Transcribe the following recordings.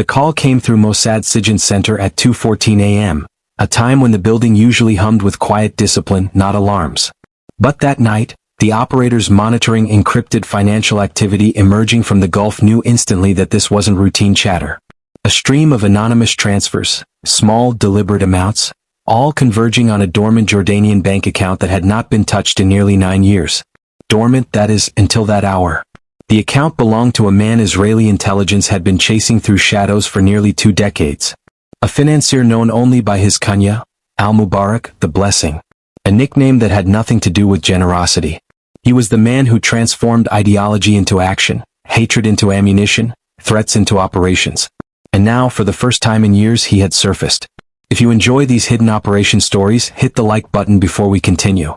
The call came through Mossad Sijan Center at 2:14 a.m., a time when the building usually hummed with quiet discipline, not alarms. But that night, the operators monitoring encrypted financial activity emerging from the Gulf knew instantly that this wasn't routine chatter. A stream of anonymous transfers, small, deliberate amounts, all converging on a dormant Jordanian bank account that had not been touched in nearly 9 years. Dormant, that is, until that hour. The account belonged to a man Israeli intelligence had been chasing through shadows for nearly 2 decades. A financier known only by his kunya, Al-Mubarak, the Blessing. A nickname that had nothing to do with generosity. He was the man who transformed ideology into action, hatred into ammunition, threats into operations. And now, for the first time in years, he had surfaced. If you enjoy these hidden operation stories, hit the like button before we continue.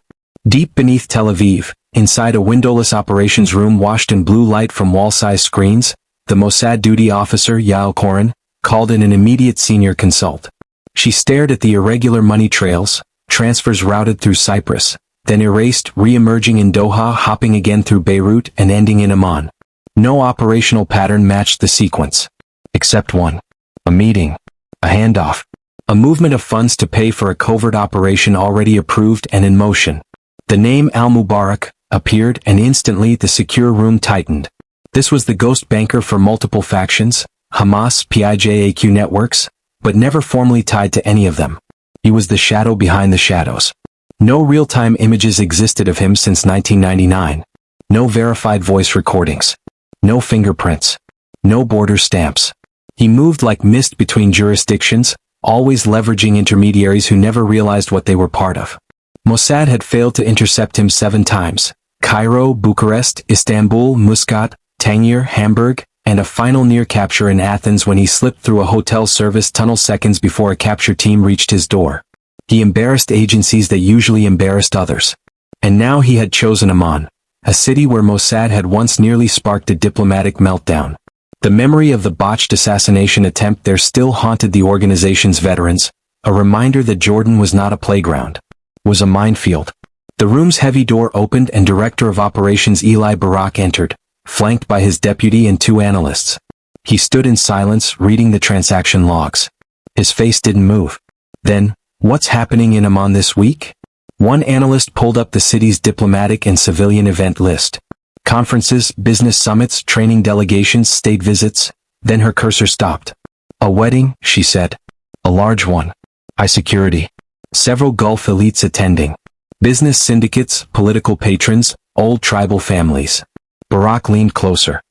Deep beneath Tel Aviv, inside a windowless operations room washed in blue light from wall-sized screens, the Mossad duty officer, Yael Koren, called in an immediate senior consult. She stared at the irregular money trails, transfers routed through Cyprus, then erased, re-emerging in Doha, hopping again through Beirut, and ending in Amman. No operational pattern matched the sequence. Except one. A meeting. A handoff. A movement of funds to pay for a covert operation already approved and in motion. The name Al-Mubarak appeared, and instantly the secure room tightened. This was the ghost banker for multiple factions, Hamas, PIJAQ networks, but never formally tied to any of them. He was the shadow behind the shadows. No real-time images existed of him since 1999. No verified voice recordings. No fingerprints. No border stamps. He moved like mist between jurisdictions, always leveraging intermediaries who never realized what they were part of. Mossad had failed to intercept him 7 times. Cairo, Bucharest, Istanbul, Muscat, Tangier, Hamburg, and a final near capture in Athens when he slipped through a hotel service tunnel seconds before a capture team reached his door. He embarrassed agencies that usually embarrassed others. And now he had chosen Amman, a city where Mossad had once nearly sparked a diplomatic meltdown. The memory of the botched assassination attempt there still haunted the organization's veterans, a reminder that Jordan was not a playground, was a minefield. The room's heavy door opened and Director of Operations Eli Barak entered, flanked by his deputy and 2 analysts. He stood in silence, reading the transaction logs. His face didn't move. Then, "What's happening in Amman this week?" One analyst pulled up the city's diplomatic and civilian event list. Conferences, business summits, training delegations, state visits. Then her cursor stopped. "A wedding," she said. "A large one. High security. Several Gulf elites attending. Business syndicates, political patrons, old tribal families." Barak leaned closer.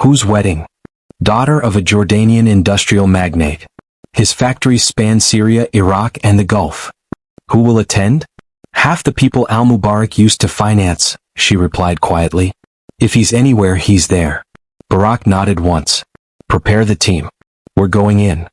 "Whose wedding?" "Daughter of a Jordanian industrial magnate. His factories span Syria, Iraq, and the Gulf." "Who will attend?" "Half the people Al-Mubarak used to finance," she replied quietly. "If he's anywhere, he's there." Barak nodded once. "Prepare the team. We're going in."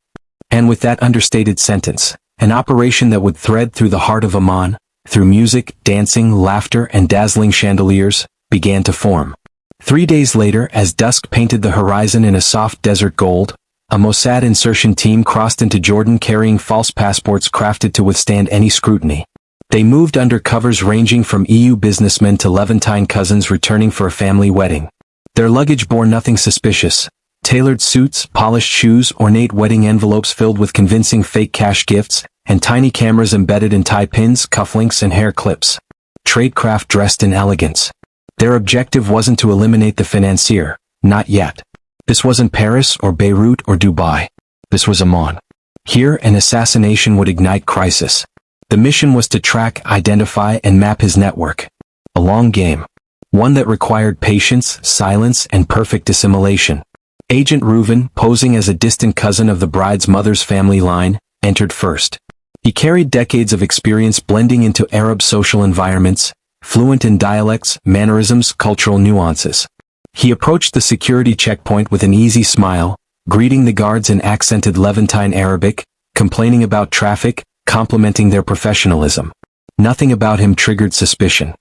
And with that understated sentence, an operation that would thread through the heart of Amman, through music, dancing, laughter, and dazzling chandeliers, began to form. 3 days later, as dusk painted the horizon in a soft desert gold, a Mossad insertion team crossed into Jordan carrying false passports crafted to withstand any scrutiny. They moved under covers ranging from EU businessmen to Levantine cousins returning for a family wedding. Their luggage bore nothing suspicious. Tailored suits, polished shoes, ornate wedding envelopes filled with convincing fake cash gifts, and tiny cameras embedded in tie pins, cufflinks, and hair clips. Tradecraft dressed in elegance. Their objective wasn't to eliminate the financier, not yet. This wasn't Paris or Beirut or Dubai. This was Amman. Here, an assassination would ignite crisis. The mission was to track, identify, and map his network. A long game. One that required patience, silence, and perfect assimilation. Agent Reuven, posing as a distant cousin of the bride's mother's family line, entered first. He carried decades of experience blending into Arab social environments, fluent in dialects, mannerisms, cultural nuances. He approached the security checkpoint with an easy smile, greeting the guards in accented Levantine Arabic, complaining about traffic, complimenting their professionalism. Nothing about him triggered suspicion.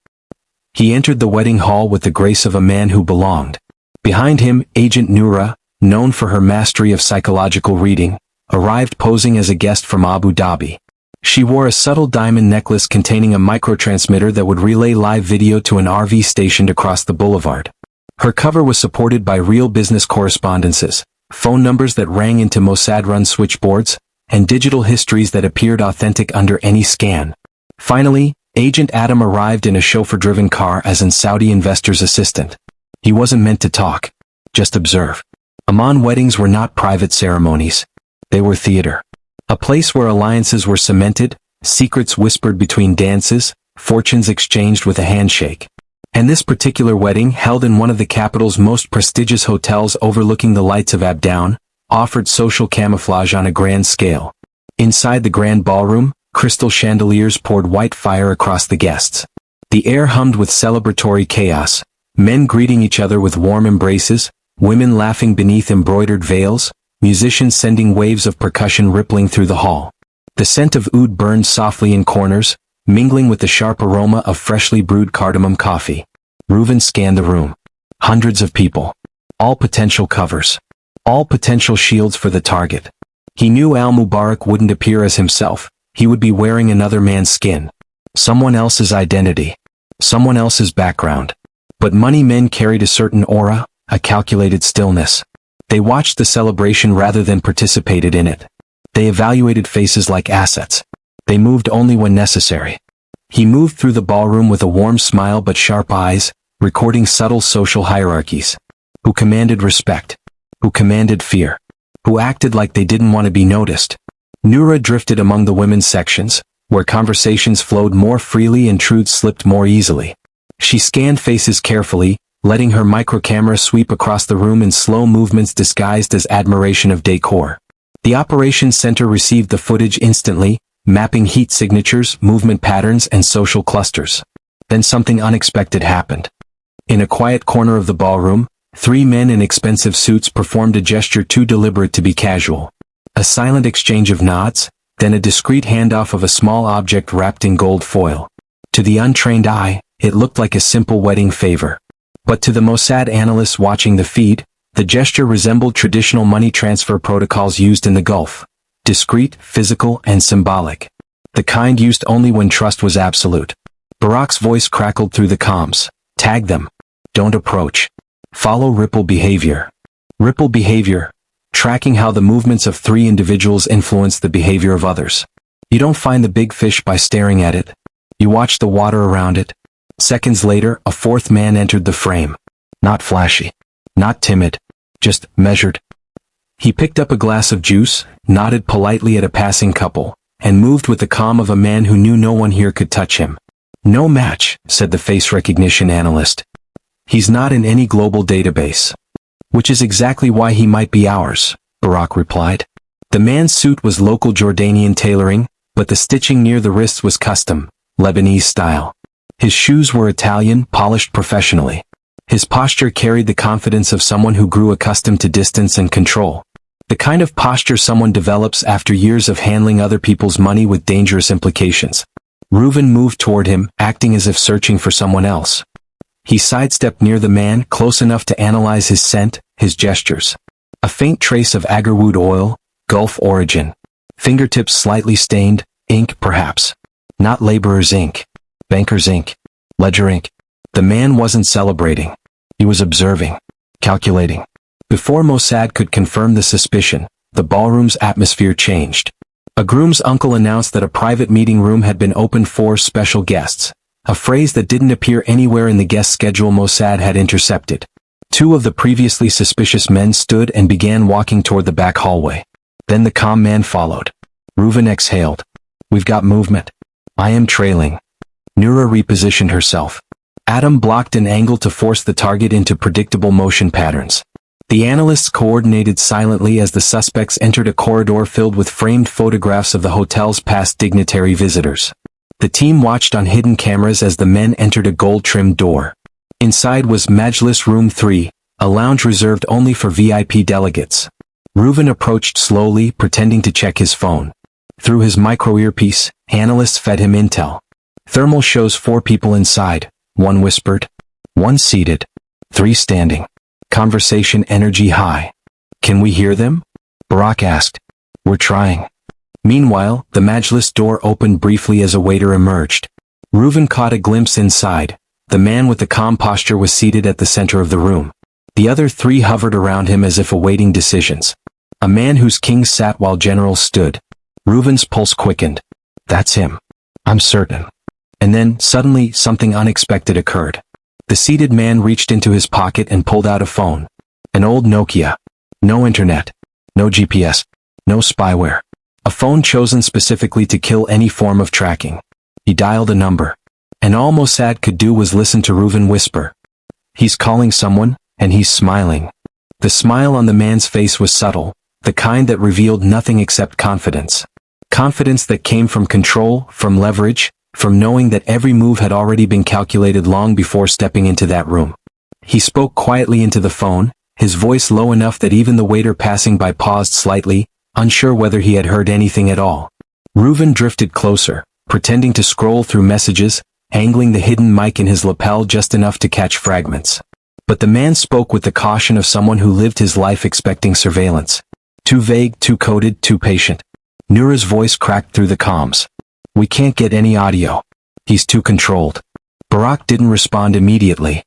He entered the wedding hall with the grace of a man who belonged. Behind him, Agent Noura, known for her mastery of psychological reading, arrived posing as a guest from Abu Dhabi. She wore a subtle diamond necklace containing a microtransmitter that would relay live video to an RV stationed across the boulevard. Her cover was supported by real business correspondences, phone numbers that rang into Mossad-run switchboards, and digital histories that appeared authentic under any scan. Finally, Agent Adam arrived in a chauffeur-driven car as an Saudi investor's assistant. He wasn't meant to talk, just observe. Amman weddings were not private ceremonies. They were theater. A place where alliances were cemented, secrets whispered between dances, fortunes exchanged with a handshake. And this particular wedding, held in one of the capital's most prestigious hotels overlooking the lights of Abdown, offered social camouflage on a grand scale. Inside the grand ballroom, crystal chandeliers poured white fire across the guests. The air hummed with celebratory chaos, men greeting each other with warm embraces, women laughing beneath embroidered veils, musicians sending waves of percussion rippling through the hall. The scent of oud burned softly in corners, mingling with the sharp aroma of freshly brewed cardamom coffee. Reuven scanned the room. Hundreds of people. All potential covers. All potential shields for the target. He knew Al-Mubarak wouldn't appear as himself. He would be wearing another man's skin. Someone else's identity. Someone else's background. But money men carried a certain aura, a calculated stillness. They watched the celebration rather than participated in it. They evaluated faces like assets. They moved only when necessary. He moved through the ballroom with a warm smile but sharp eyes, recording subtle social hierarchies. Who commanded respect? Who commanded fear? Who acted like they didn't want to be noticed? Noura drifted among the women's sections, where conversations flowed more freely and truths slipped more easily. She scanned faces carefully, letting her microcamera sweep across the room in slow movements disguised as admiration of decor. The operations center received the footage instantly, mapping heat signatures, movement patterns, and social clusters. Then something unexpected happened. In a quiet corner of the ballroom, 3 men in expensive suits performed a gesture too deliberate to be casual. A silent exchange of nods, then a discreet handoff of a small object wrapped in gold foil. To the untrained eye, it looked like a simple wedding favor. But to the Mossad analysts watching the feed, the gesture resembled traditional money transfer protocols used in the Gulf. Discreet, physical, and symbolic. The kind used only when trust was absolute. Barak's voice crackled through the comms. Tag them. Don't approach. Follow ripple behavior. Ripple behavior. Tracking how the movements of 3 individuals influence the behavior of others. You don't find the big fish by staring at it. You watch the water around it. Seconds later, a 4th man entered the frame. Not flashy. Not timid. Just measured. He picked up a glass of juice, nodded politely at a passing couple, and moved with the calm of a man who knew no one here could touch him. No match, said the face recognition analyst. He's not in any global database. Which is exactly why he might be ours, Barak replied. The man's suit was local Jordanian tailoring, but the stitching near the wrists was custom, Lebanese style. His shoes were Italian, polished professionally. His posture carried the confidence of someone who grew accustomed to distance and control. The kind of posture someone develops after years of handling other people's money with dangerous implications. Reuven moved toward him, acting as if searching for someone else. He sidestepped near the man, close enough to analyze his scent, his gestures. A faint trace of agarwood oil, Gulf origin. Fingertips slightly stained, ink perhaps. Not laborer's ink. Banker's ink. Ledger ink. The man wasn't celebrating. He was observing. Calculating. Before Mossad could confirm the suspicion, the ballroom's atmosphere changed. A groom's uncle announced that a private meeting room had been opened for special guests. A phrase that didn't appear anywhere in the guest schedule Mossad had intercepted. 2 of the previously suspicious men stood and began walking toward the back hallway. Then the calm man followed. Reuven exhaled. We've got movement. I am trailing. Noura repositioned herself. Adam blocked an angle to force the target into predictable motion patterns. The analysts coordinated silently as the suspects entered a corridor filled with framed photographs of the hotel's past dignitary visitors. The team watched on hidden cameras as the men entered a gold-trimmed door. Inside was Majlis Room 3, a lounge reserved only for VIP delegates. Reuven approached slowly, pretending to check his phone. Through his micro-earpiece, analysts fed him intel. Thermal shows 4 people inside, 1 whispered, 1 seated, 3 standing. Conversation energy high. Can we hear them? Barak asked. We're trying. Meanwhile, the Majlis door opened briefly as a waiter emerged. Reuven caught a glimpse inside. The man with the calm posture was seated at the center of the room. The other three hovered around him as if awaiting decisions. A man whose kings sat while generals stood. Reuven's pulse quickened. That's him. I'm certain. And then, suddenly, something unexpected occurred. The seated man reached into his pocket and pulled out a phone. An old Nokia. No internet. No GPS. No spyware. A phone chosen specifically to kill any form of tracking. He dialed a number. And all Mossad could do was listen to Reuven whisper. He's calling someone, and he's smiling. The smile on the man's face was subtle, the kind that revealed nothing except confidence. Confidence that came from control, from leverage, from knowing that every move had already been calculated long before stepping into that room. He spoke quietly into the phone, his voice low enough that even the waiter passing by paused slightly, unsure whether he had heard anything at all. Reuven drifted closer, pretending to scroll through messages, angling the hidden mic in his lapel just enough to catch fragments. But the man spoke with the caution of someone who lived his life expecting surveillance. Too vague, too coded, too patient. Noura's voice cracked through the comms. We can't get any audio. He's too controlled. Barak didn't respond immediately.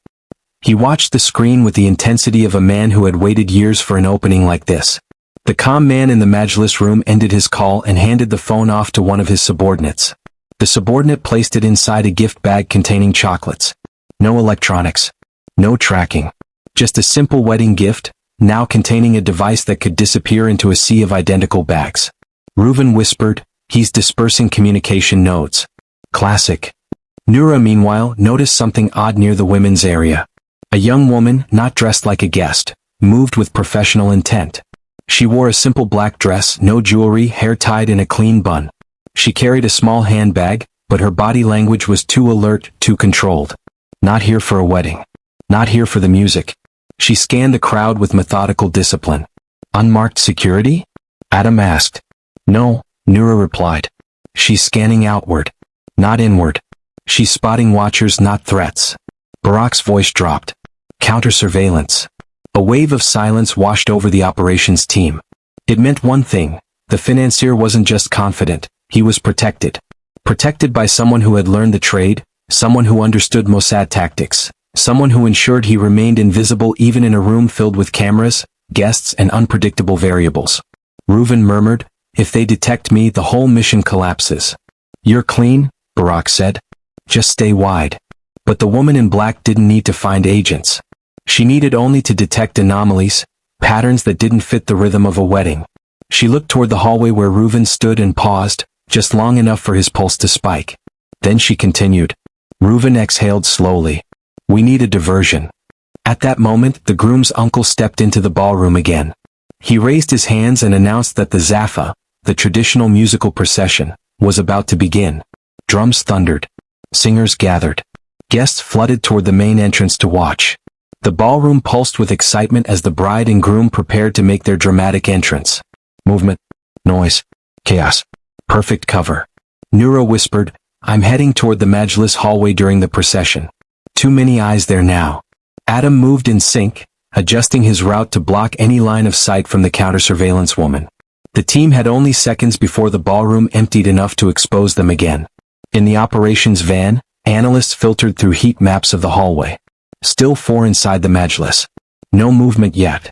He watched the screen with the intensity of a man who had waited years for an opening like this. The calm man in the Majlis room ended his call and handed the phone off to one of his subordinates. The subordinate placed it inside a gift bag containing chocolates. No electronics. No tracking. Just a simple wedding gift, now containing a device that could disappear into a sea of identical bags. Reuven whispered, he's dispersing communication nodes. Classic. Noura, meanwhile, noticed something odd near the women's area. A young woman, not dressed like a guest, moved with professional intent. She wore a simple black dress, no jewelry, hair tied in a clean bun. She carried a small handbag, but her body language was too alert, too controlled. Not here for a wedding. Not here for the music. She scanned the crowd with methodical discipline. Unmarked security? Adam asked. No, Noura replied. She's scanning outward. Not inward. She's spotting watchers, not threats. Barak's voice dropped. Counter-surveillance. A wave of silence washed over the operations team. It meant one thing. The financier wasn't just confident, he was protected. Protected by someone who had learned the trade, someone who understood Mossad tactics, someone who ensured he remained invisible even in a room filled with cameras, guests, and unpredictable variables. Reuven murmured, if they detect me, the whole mission collapses. You're clean, Barak said. Just stay wide. But the woman in black didn't need to find agents. She needed only to detect anomalies, patterns that didn't fit the rhythm of a wedding. She looked toward the hallway where Reuven stood and paused, just long enough for his pulse to spike. Then she continued. Reuven exhaled slowly. We need a diversion. At that moment, the groom's uncle stepped into the ballroom again. He raised his hands and announced that the Zaffa, the traditional musical procession, was about to begin. Drums thundered. Singers gathered. Guests flooded toward the main entrance to watch. The ballroom pulsed with excitement as the bride and groom prepared to make their dramatic entrance. Movement, noise, chaos. Perfect cover. Noura whispered, I'm heading toward the Majlis hallway during the procession. Too many eyes there now. Adam moved in sync, adjusting his route to block any line of sight from the counter-surveillance woman. The team had only seconds before the ballroom emptied enough to expose them again. In the operations van, analysts filtered through heat maps of the hallway. Still 4 inside the Majlis. No movement yet.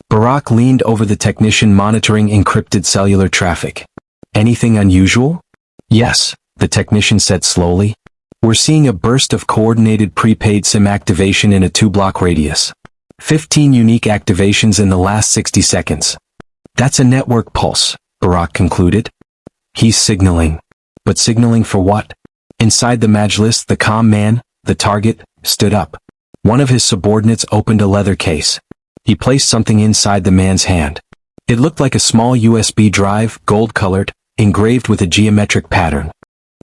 Barak leaned over the technician monitoring encrypted cellular traffic. Anything unusual? Yes, the technician said slowly. We're seeing a burst of coordinated prepaid SIM activation in a 2-block radius. 15 unique activations in the last 60 seconds. That's a network pulse, Barak concluded. He's signaling. But signaling for what? Inside the Majlis, the calm man, the target, stood up. One of his subordinates opened a leather case. He placed something inside the man's hand. It looked like a small USB drive, gold-colored, engraved with a geometric pattern.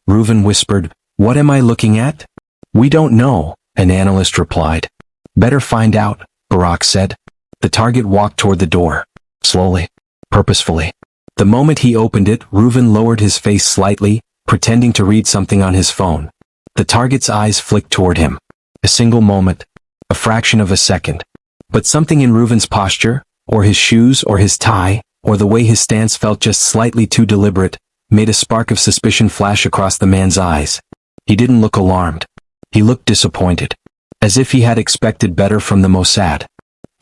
Reuven whispered, What am I looking at? We don't know, an analyst replied. Better find out, Barak said. The target walked toward the door. Slowly. Purposefully. The moment he opened it, Reuven lowered his face slightly, pretending to read something on his phone. The target's eyes flicked toward him. A single moment. A fraction of a second. But something in Reuven's posture, or his shoes, or his tie, or the way his stance felt just slightly too deliberate, made a spark of suspicion flash across the man's eyes. He didn't look alarmed. He looked disappointed. As if he had expected better from the Mossad.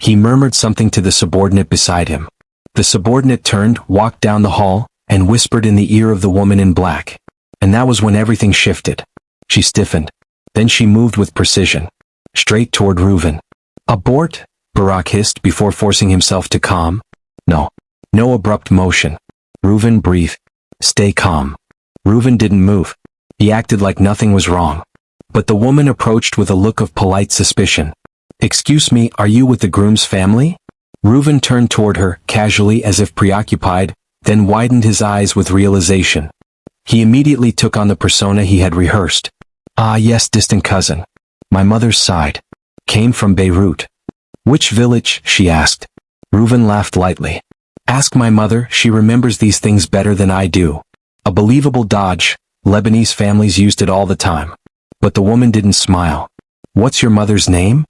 He murmured something to the subordinate beside him. The subordinate turned, walked down the hall, and whispered in the ear of the woman in black. And that was when everything shifted. She stiffened. Then she moved with precision. Straight toward Reuven. "Abort," Barak hissed before forcing himself to calm. No. No abrupt motion. "Reuven, breathe. Stay calm." Reuven didn't move. He acted like nothing was wrong. But the woman approached with a look of polite suspicion. "Excuse me, are you with the groom's family?" Reuven turned toward her, casually as if preoccupied, then widened his eyes with realization. He immediately took on the persona he had rehearsed. "Ah yes, distant cousin. My mother's side. Came from Beirut." "Which village?" she asked. Reuven laughed lightly. "Ask my mother, she remembers these things better than I do." A believable dodge. Lebanese families used it all the time. But the woman didn't smile. "What's your mother's name?"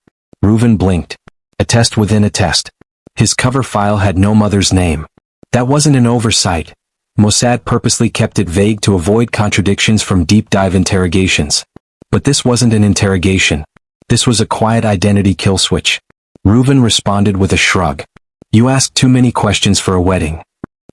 Reuven blinked. A test within a test. His cover file had no mother's name. That wasn't an oversight. Mossad purposely kept it vague to avoid contradictions from deep-dive interrogations. But this wasn't an interrogation. This was a quiet identity kill switch. Reuven responded with a shrug. "You ask too many questions for a wedding."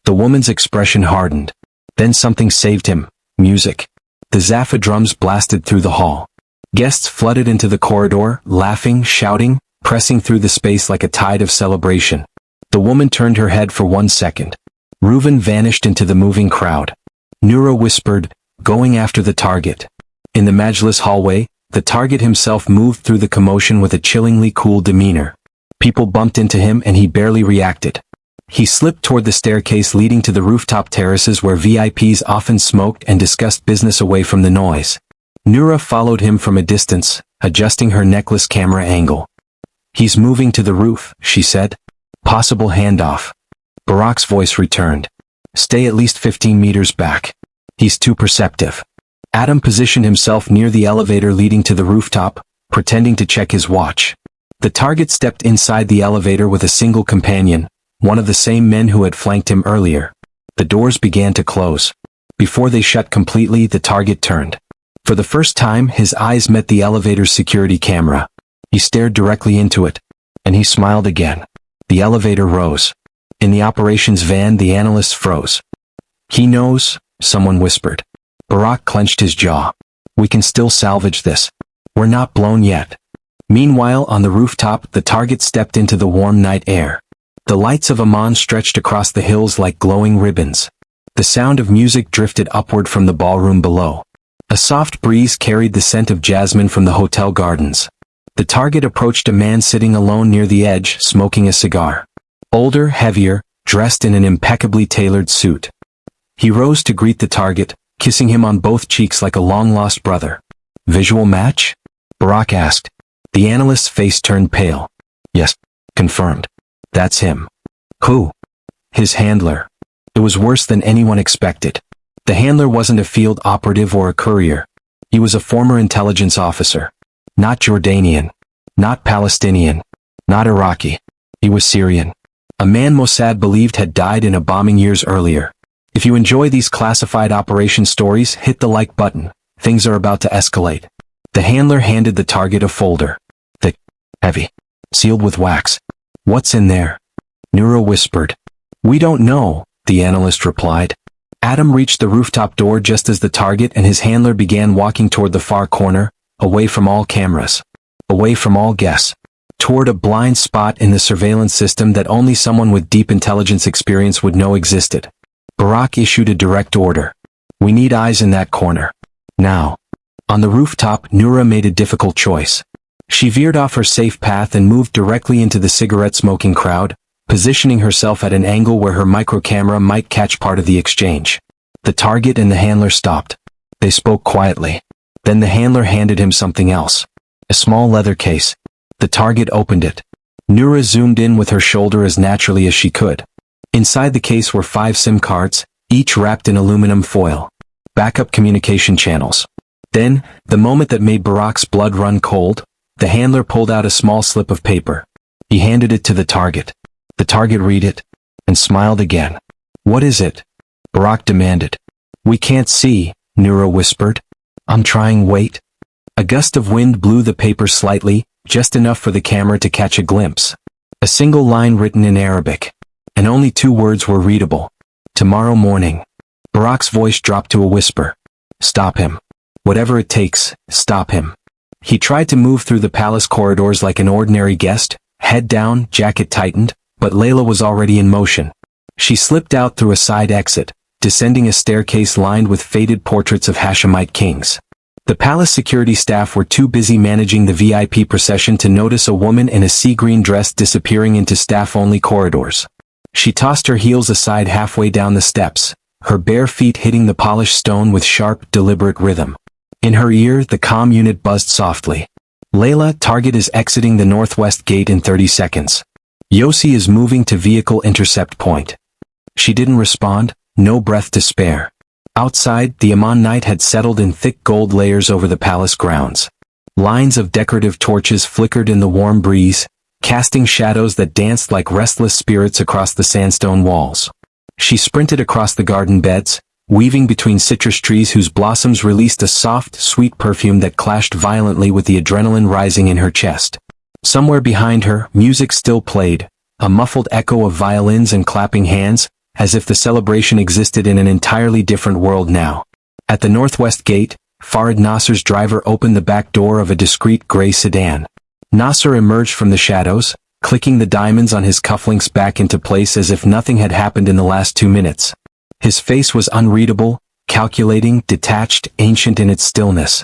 The woman's expression hardened. Then something saved him. Music. The Zaffa drums blasted through the hall. Guests flooded into the corridor, laughing, shouting, pressing through the space like a tide of celebration. The woman turned her head for 1 second. Reuven vanished into the moving crowd. Noura whispered, "Going after the target." In the Majlis hallway, the target himself moved through the commotion with a chillingly cool demeanor. People bumped into him and he barely reacted. He slipped toward the staircase leading to the rooftop terraces where VIPs often smoked and discussed business away from the noise. Noura followed him from a distance, adjusting her necklace camera angle. "He's moving to the roof," she said. "Possible handoff." Barak's voice returned. "Stay at least 15 meters back. He's too perceptive." Adam positioned himself near the elevator leading to the rooftop, pretending to check his watch. The target stepped inside the elevator with a single companion, one of the same men who had flanked him earlier. The doors began to close. Before they shut completely, the target turned. For the first time, his eyes met the elevator's security camera. He stared directly into it. And he smiled again. The elevator rose. In the operations van, the analysts froze. "He knows," someone whispered. Barak clenched his jaw. "We can still salvage this. We're not blown yet." Meanwhile, on the rooftop, the target stepped into the warm night air. The lights of Amman stretched across the hills like glowing ribbons. The sound of music drifted upward from the ballroom below. A soft breeze carried the scent of jasmine from the hotel gardens. The target approached a man sitting alone near the edge, smoking a cigar. Older, heavier, dressed in an impeccably tailored suit. He rose to greet the target, kissing him on both cheeks like a long-lost brother. "Visual match?" Barak asked. The analyst's face turned pale. "Yes, confirmed. That's him." "Who?" "His handler." It was worse than anyone expected. The handler wasn't a field operative or a courier. He was a former intelligence officer. Not Jordanian. Not Palestinian. Not Iraqi. He was Syrian. A man Mossad believed had died in a bombing years earlier. If you enjoy these classified operation stories, hit the like button. Things are about to escalate. The handler handed the target a folder. Thick, heavy, sealed with wax. "What's in there?" Noura whispered. "We don't know," the analyst replied. Adam reached the rooftop door just as the target and his handler began walking toward the far corner, away from all cameras. Away from all guests. Toward a blind spot in the surveillance system that only someone with deep intelligence experience would know existed. Barak issued a direct order. "We need eyes in that corner. Now." On the rooftop, Noura made a difficult choice. She veered off her safe path and moved directly into the cigarette-smoking crowd, positioning herself at an angle where her microcamera might catch part of the exchange. The target and the handler stopped. They spoke quietly. Then the handler handed him something else. A small leather case. The target opened it. Noura zoomed in with her shoulder as naturally as she could. Inside the case were 5 SIM cards, each wrapped in aluminum foil. Backup communication channels. Then, the moment that made Barak's blood run cold, the handler pulled out a small slip of paper. He handed it to the target. The target read it, and smiled again. "What is it?" Barak demanded. "We can't see," Noura whispered. "I'm trying, wait." A gust of wind blew the paper slightly, just enough for the camera to catch a glimpse. A single line written in Arabic. And only 2 words were readable. Tomorrow morning. Barak's voice dropped to a whisper. Stop him. Whatever it takes, stop him. He tried to move through the palace corridors like an ordinary guest, head down, jacket tightened, but Layla was already in motion. She slipped out through a side exit, descending a staircase lined with faded portraits of Hashemite kings. The palace security staff were too busy managing the VIP procession to notice a woman in a sea green dress disappearing into staff-only corridors. She tossed her heels aside halfway down the steps, her bare feet hitting the polished stone with sharp, deliberate rhythm. In her ear, the comm unit buzzed softly. Layla, target is exiting the northwest gate in 30 seconds. Yossi is moving to vehicle intercept point. She didn't respond, no breath to spare. Outside, the Amman night had settled in thick gold layers over the palace grounds. Lines of decorative torches flickered in the warm breeze, casting shadows that danced like restless spirits across the sandstone walls. She sprinted across the garden beds, weaving between citrus trees whose blossoms released a soft, sweet perfume that clashed violently with the adrenaline rising in her chest. Somewhere behind her, music still played, a muffled echo of violins and clapping hands, as if the celebration existed in an entirely different world now. At the northwest gate, Farid Nasser's driver opened the back door of a discreet gray sedan. Nasser emerged from the shadows, clicking the diamonds on his cufflinks back into place as if nothing had happened in the last 2 minutes. His face was unreadable, calculating, detached, ancient in its stillness.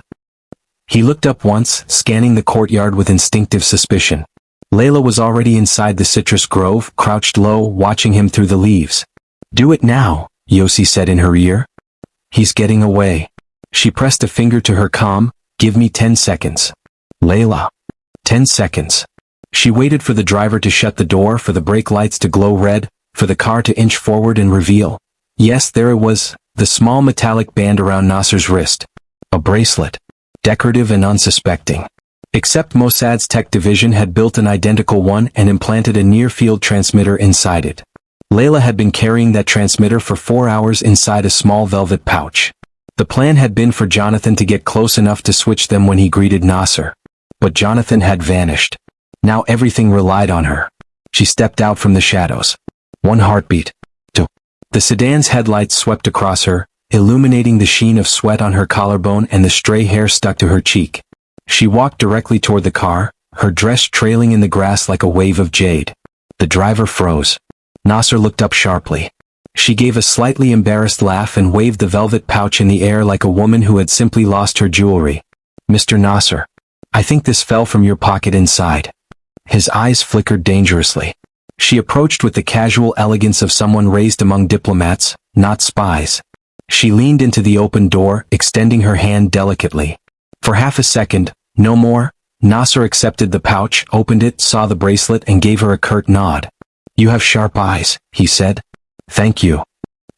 He looked up once, scanning the courtyard with instinctive suspicion. Layla was already inside the citrus grove, crouched low, watching him through the leaves. Do it now, Yossi said in her ear. He's getting away. She pressed a finger to her comm. Give me 10 seconds. Layla. 10 seconds. She waited for the driver to shut the door, for the brake lights to glow red, for the car to inch forward and reveal. Yes, there it was, the small metallic band around Nasser's wrist. A bracelet. Decorative and unsuspecting. Except Mossad's tech division had built an identical one and implanted a near-field transmitter inside it. Layla had been carrying that transmitter for 4 hours inside a small velvet pouch. The plan had been for Jonathan to get close enough to switch them when he greeted Nasser. But Jonathan had vanished. Now everything relied on her. She stepped out from the shadows. 1 heartbeat. 2. The sedan's headlights swept across her, illuminating the sheen of sweat on her collarbone and the stray hair stuck to her cheek. She walked directly toward the car, her dress trailing in the grass like a wave of jade. The driver froze. Nasser looked up sharply. She gave a slightly embarrassed laugh and waved the velvet pouch in the air like a woman who had simply lost her jewelry. Mr. Nasser. I think this fell from your pocket inside. His eyes flickered dangerously. She approached with the casual elegance of someone raised among diplomats, not spies. She leaned into the open door, extending her hand delicately. For half a second, no more, Nasser accepted the pouch, opened it, saw the bracelet and gave her a curt nod. You have sharp eyes, he said. Thank you.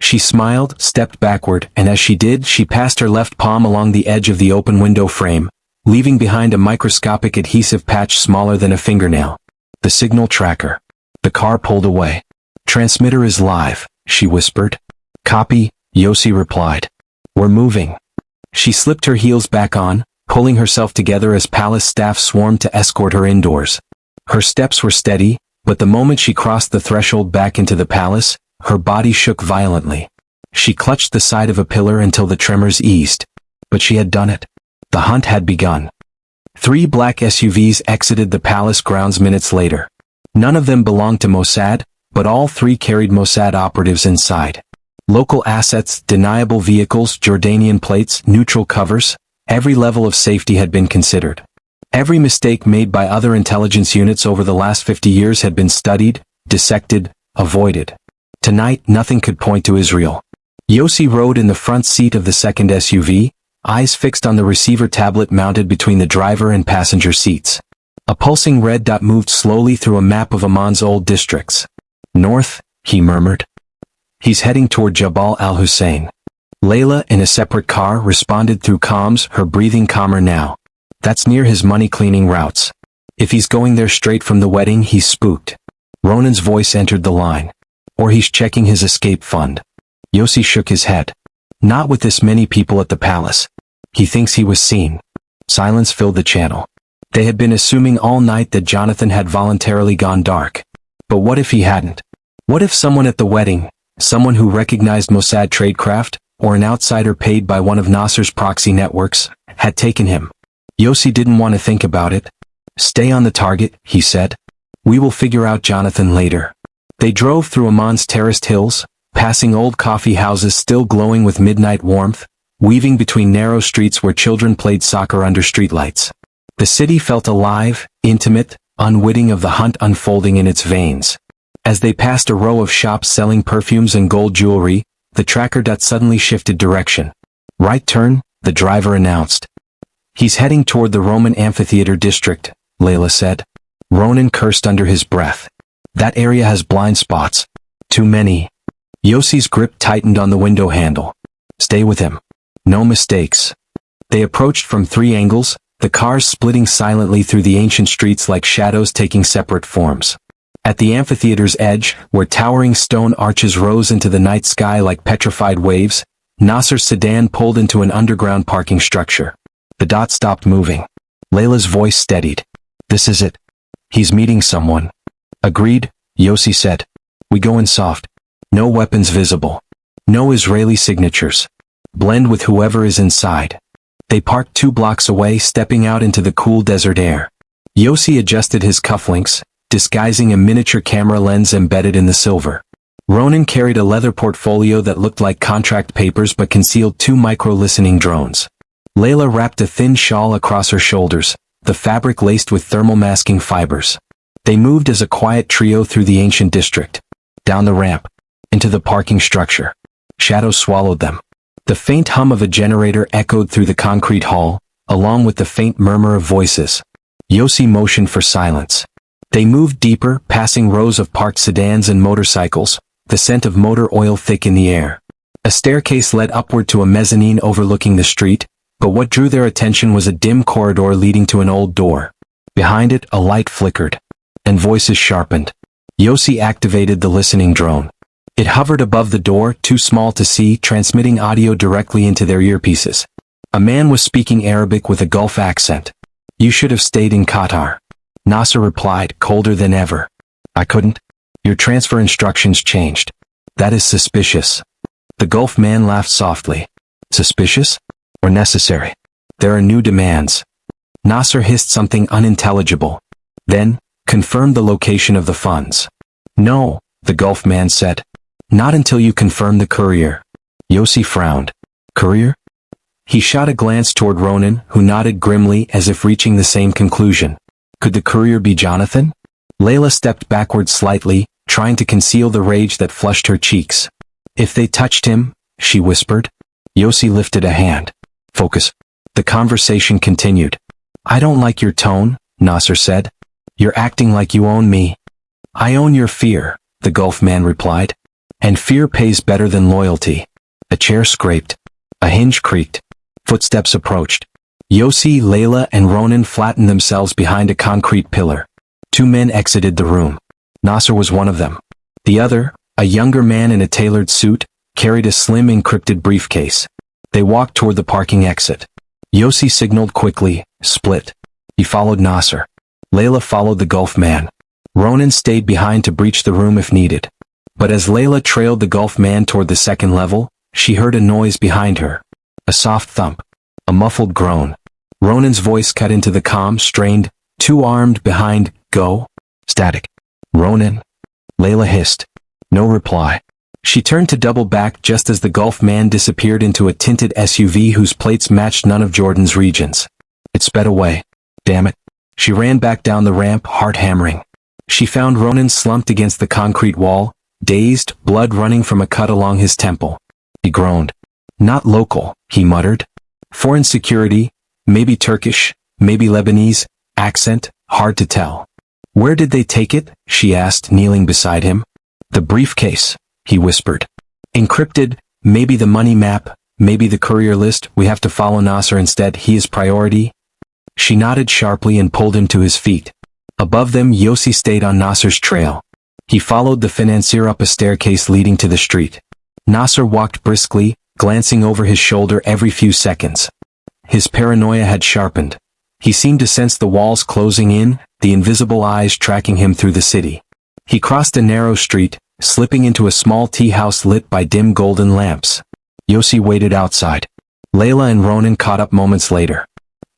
She smiled, stepped backward, and as she did, she passed her left palm along the edge of the open window frame, leaving behind a microscopic adhesive patch smaller than a fingernail. The signal tracker. The car pulled away. Transmitter is live, she whispered. Copy, Yossi replied. We're moving. She slipped her heels back on, pulling herself together as palace staff swarmed to escort her indoors. Her steps were steady, but the moment she crossed the threshold back into the palace, her body shook violently. She clutched the side of a pillar until the tremors eased. But she had done it. The hunt had begun. 3 black SUVs exited the palace grounds minutes later. None of them belonged to Mossad, but all 3 carried Mossad operatives inside. Local assets, deniable vehicles, Jordanian plates, neutral covers, every level of safety had been considered. Every mistake made by other intelligence units over the last 50 years had been studied, dissected, avoided. Tonight, nothing could point to Israel. Yossi rode in the front seat of the second SUV, eyes fixed on the receiver tablet mounted between the driver and passenger seats. A pulsing red dot moved slowly through a map of Amman's old districts. North, he murmured. He's heading toward Jabal al-Hussein. Layla, in a separate car, responded through comms, her breathing calmer now. That's near his money-cleaning routes. If he's going there straight from the wedding, he's spooked. Ronan's voice entered the line. Or he's checking his escape fund. Yossi shook his head. Not with this many people at the palace. He thinks he was seen. Silence filled the channel. They had been assuming all night that Jonathan had voluntarily gone dark. But what if he hadn't? What if someone at the wedding, someone who recognized Mossad tradecraft, or an outsider paid by one of Nasser's proxy networks, had taken him? Yossi didn't want to think about it. "Stay on the target," he said. "We will figure out Jonathan later." They drove through Amman's terraced hills, passing old coffee houses still glowing with midnight warmth, weaving between narrow streets where children played soccer under streetlights. The city felt alive, intimate, unwitting of the hunt unfolding in its veins. As they passed a row of shops selling perfumes and gold jewelry, the tracker suddenly shifted direction. "Right turn," the driver announced. "He's heading toward the Roman amphitheater district," Layla said. Ronan cursed under his breath. "That area has blind spots. Too many." Yossi's grip tightened on the window handle. "Stay with him. No mistakes." They approached from 3 angles, the cars splitting silently through the ancient streets like shadows taking separate forms. At the amphitheater's edge, where towering stone arches rose into the night sky like petrified waves, Nasser's sedan pulled into an underground parking structure. The dot stopped moving. Layla's voice steadied. "This is it. He's meeting someone." "Agreed," Yossi said. "We go in soft. No weapons visible. No Israeli signatures. Blend with whoever is inside." They parked 2 blocks away, stepping out into the cool desert air. Yossi adjusted his cufflinks, disguising a miniature camera lens embedded in the silver. Ronan carried a leather portfolio that looked like contract papers but concealed 2 micro-listening drones. Layla wrapped a thin shawl across her shoulders, the fabric laced with thermal-masking fibers. They moved as a quiet trio through the ancient district. Down the ramp. Into the parking structure. Shadows swallowed them. The faint hum of a generator echoed through the concrete hall, along with the faint murmur of voices. Yossi motioned for silence. They moved deeper, passing rows of parked sedans and motorcycles, the scent of motor oil thick in the air. A staircase led upward to a mezzanine overlooking the street, but what drew their attention was a dim corridor leading to an old door. Behind it, a light flickered, and voices sharpened. Yossi activated the listening drone. It hovered above the door, too small to see, transmitting audio directly into their earpieces. A man was speaking Arabic with a Gulf accent. "You should have stayed in Qatar," Nasser replied, colder than ever. "I couldn't. Your transfer instructions changed. That is suspicious." The Gulf man laughed softly. "Suspicious? Or necessary? There are new demands." Nasser hissed something unintelligible. Then, confirmed the location of the funds. "No," the Gulf man said. "Not until you confirm the courier." Yossi frowned. "Courier?" He shot a glance toward Ronan, who nodded grimly as if reaching the same conclusion. Could the courier be Jonathan? Layla stepped backward slightly, trying to conceal the rage that flushed her cheeks. "If they touched him," she whispered. Yossi lifted a hand. "Focus." The conversation continued. "I don't like your tone," Nasser said. "You're acting like you own me." "I own your fear," the Gulf man replied. "And fear pays better than loyalty." A chair scraped. A hinge creaked. Footsteps approached. Yossi, Layla, and Ronan flattened themselves behind a concrete pillar. 2 men exited the room. Nasser was one of them. The other, a younger man in a tailored suit, carried a slim encrypted briefcase. They walked toward the parking exit. Yossi signaled quickly, "Split." He followed Nasser. Layla followed the Gulf man. Ronan stayed behind to breach the room if needed. But as Layla trailed the Gulf man toward the second level, she heard a noise behind her. A soft thump. A muffled groan. Ronan's voice cut into the calm, strained, 2 armed behind, "Go." Static. "Ronan?" Layla hissed. No reply. She turned to double back just as the Gulf man disappeared into a tinted SUV whose plates matched none of Jordan's regions. It sped away. Damn it. She ran back down the ramp, heart hammering. She found Ronan slumped against the concrete wall, dazed, blood running from a cut along his temple. He groaned. "Not local," he muttered. "Foreign security, maybe Turkish, maybe Lebanese, accent, hard to tell." "Where did they take it?" she asked, kneeling beside him. "The briefcase," he whispered. "Encrypted, maybe the money map, maybe the courier list. We have to follow Nasser instead. He is priority." She nodded sharply and pulled him to his feet. Above them, Yossi stayed on Nasser's trail. He followed the Financier up a staircase leading to the street. Nasser walked briskly, glancing over his shoulder every few seconds. His paranoia had sharpened. He seemed to sense the walls closing in, the invisible eyes tracking him through the city. He crossed a narrow street, slipping into a small tea house lit by dim golden lamps. Yossi waited outside. Layla and Ronan caught up moments later.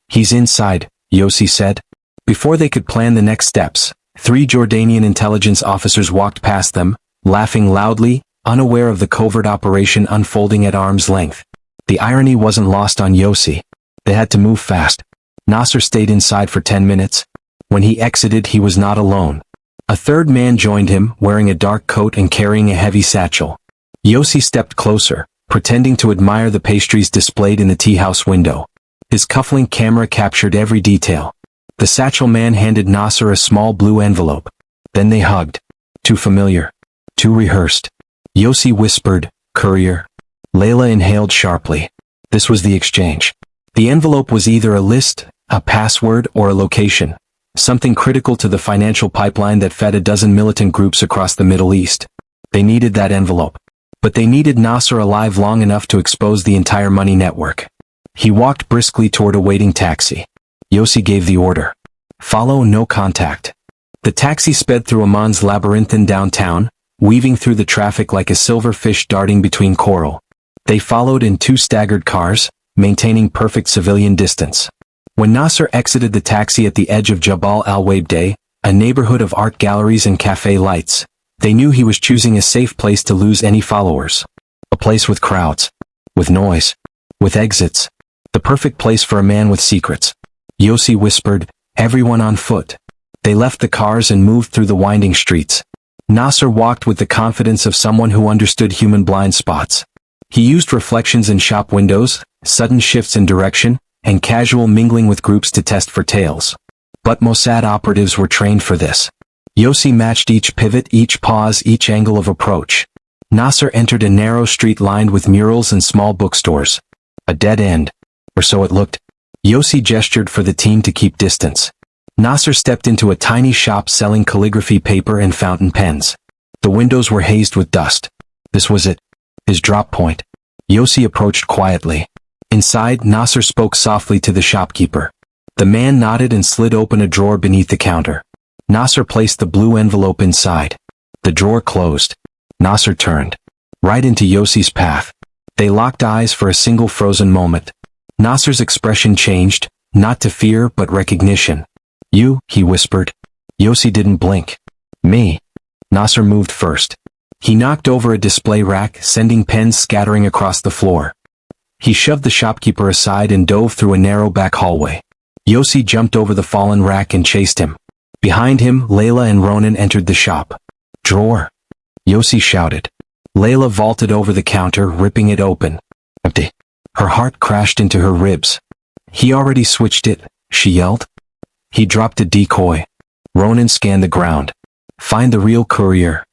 "He's inside," Yossi said. Before they could plan the next steps, 3 Jordanian intelligence officers walked past them, laughing loudly, unaware of the covert operation unfolding at arm's length. The irony wasn't lost on Yossi. They had to move fast. Nasser stayed inside for 10 minutes. When he exited, he was not alone. A third man joined him, wearing a dark coat and carrying a heavy satchel. Yossi stepped closer, pretending to admire the pastries displayed in the tea house window. His cufflink camera captured every detail. The satchel man handed Nasser a small blue envelope. Then they hugged. Too familiar. Too rehearsed. Yossi whispered, "Courier." Layla inhaled sharply. This was the exchange. The envelope was either a list, a password, or a location. Something critical to the financial pipeline that fed a dozen militant groups across the Middle East. They needed that envelope. But they needed Nasser alive long enough to expose the entire money network. He walked briskly toward a waiting taxi. Yossi gave the order. "Follow, no contact." The taxi sped through Amman's labyrinthine downtown, weaving through the traffic like a silver fish darting between coral. They followed in 2 staggered cars, maintaining perfect civilian distance. When Nasser exited the taxi at the edge of Jabal al-Wabday, a neighborhood of art galleries and cafe lights, they knew he was choosing a safe place to lose any followers. A place with crowds. With noise. With exits. The perfect place for a man with secrets. Yossi whispered, "Everyone on foot." They left the cars and moved through the winding streets. Nasser walked with the confidence of someone who understood human blind spots. He used reflections in shop windows, sudden shifts in direction, and casual mingling with groups to test for tails. But Mossad operatives were trained for this. Yossi matched each pivot, each pause, each angle of approach. Nasser entered a narrow street lined with murals and small bookstores. A dead end. Or so it looked. Yossi gestured for the team to keep distance. Nasser stepped into a tiny shop selling calligraphy paper and fountain pens. The windows were hazed with dust. This was it. His drop point. Yossi approached quietly. Inside, Nasser spoke softly to the shopkeeper. The man nodded and slid open a drawer beneath the counter. Nasser placed the blue envelope inside. The drawer closed. Nasser turned. Right into Yossi's path. They locked eyes for a single frozen moment. Nasser's expression changed, not to fear but recognition. "You," he whispered. Yossi didn't blink. "Me." Nasser moved first. He knocked over a display rack, sending pens scattering across the floor. He shoved the shopkeeper aside and dove through a narrow back hallway. Yossi jumped over the fallen rack and chased him. Behind him, Layla and Ronan entered the shop. "Drawer!" Yossi shouted. Layla vaulted over the counter, ripping it open. Empty. Her heart crashed into her ribs. "He already switched it," she yelled. He dropped a decoy. Ronan scanned the ground. "Find the real courier."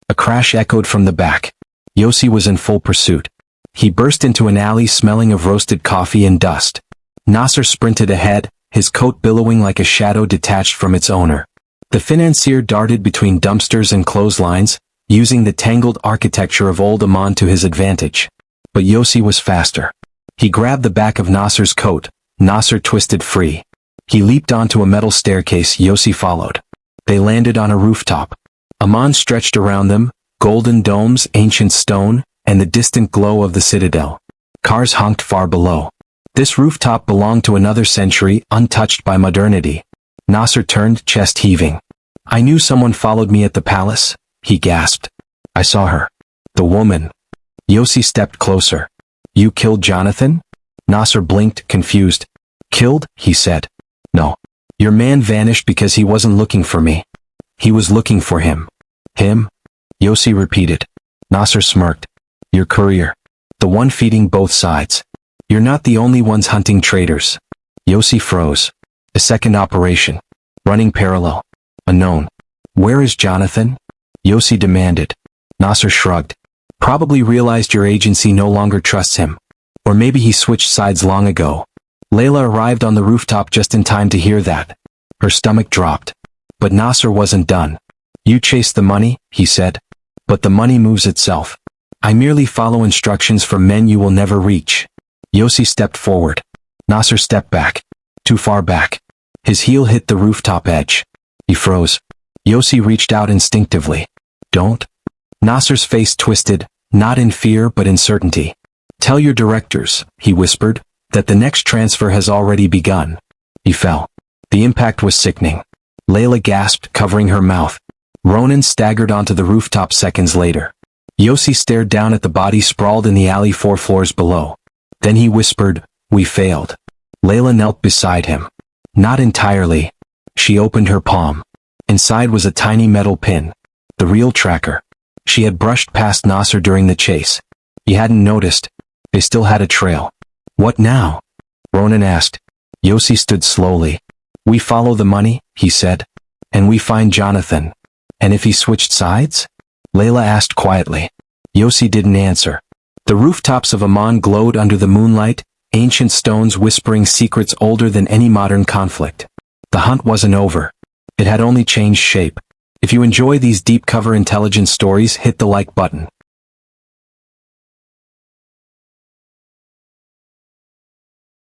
A crash echoed from the back. Yossi was in full pursuit. He burst into an alley smelling of roasted coffee and dust. Nasser sprinted ahead, his coat billowing like a shadow detached from its owner. The Financier darted between dumpsters and clotheslines, using the tangled architecture of old Amman to his advantage. But Yossi was faster. He grabbed the back of Nasser's coat. Nasser twisted free. He leaped onto a metal staircase. Yossi followed. They landed on a rooftop. Amman stretched around them, golden domes, ancient stone, and the distant glow of the citadel. Cars honked far below. This rooftop belonged to another century, untouched by modernity. Nasser turned, chest heaving. "I knew someone followed me at the palace," he gasped. "I saw her. The woman." Yossi stepped closer. "You killed Jonathan?" Nasser blinked, confused. "Killed?" he said. "No. Your man vanished because he wasn't looking for me. He was looking for him." "Him?" Yossi repeated. Nasser smirked. "Your courier. The one feeding both sides. You're not the only ones hunting traitors." Yossi froze. A second operation. Running parallel. Unknown. "Where is Jonathan?" Yossi demanded. Nasser shrugged. "Probably realized your agency no longer trusts him. Or maybe he switched sides long ago." Layla arrived on the rooftop just in time to hear that. Her stomach dropped. But Nasser wasn't done. "You chase the money," he said. "But the money moves itself. I merely follow instructions from men you will never reach." Yossi stepped forward. Nasser stepped back. Too far back. His heel hit the rooftop edge. He froze. Yossi reached out instinctively. Don't. Nasser's face twisted, not in fear but in certainty. Tell your directors, he whispered, that the next transfer has already begun. He fell. The impact was sickening. Layla gasped, covering her mouth. Ronan staggered onto the rooftop seconds later. Yossi stared down at the body sprawled in the alley 4 floors below. Then he whispered, "We failed." Layla knelt beside him. Not entirely. She opened her palm. Inside was a tiny metal pin. The real tracker. She had brushed past Nasser during the chase. He hadn't noticed. They still had a trail. What now? Ronan asked. Yossi stood slowly. We follow the money, he said. And we find Jonathan. And if he switched sides? Layla asked quietly. Yossi didn't answer. The rooftops of Amman glowed under the moonlight, ancient stones whispering secrets older than any modern conflict. The hunt wasn't over. It had only changed shape. If you enjoy these deep cover intelligence stories, hit the like button.